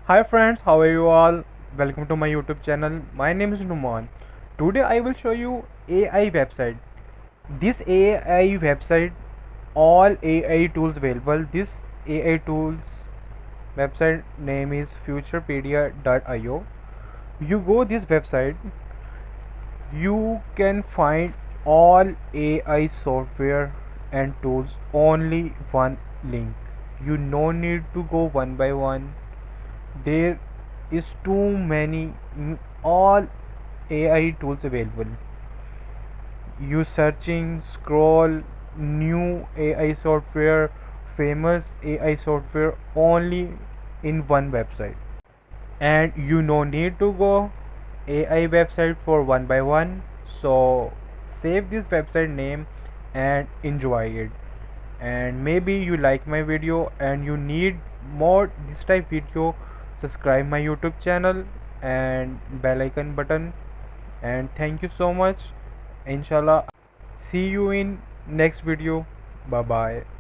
Hi friends, how are you all? Welcome to my YouTube channel. My name is Numan. Today I will show you AI website. This AI website, all AI tools available. This AI tools website name is futurepedia.io. You go this website, you can find all AI software and tools only one link. You no need to go one by one. There is too many all AI tools available. You searching, scroll new AI software, famous AI software only in one website, and you no need to go AI website for one by one. So save this website name and enjoy it. And maybe you like my video and you need more this type video, subscribe my YouTube channel and bell icon button. And thank you so much. Inshallah, see you in next video. Bye bye.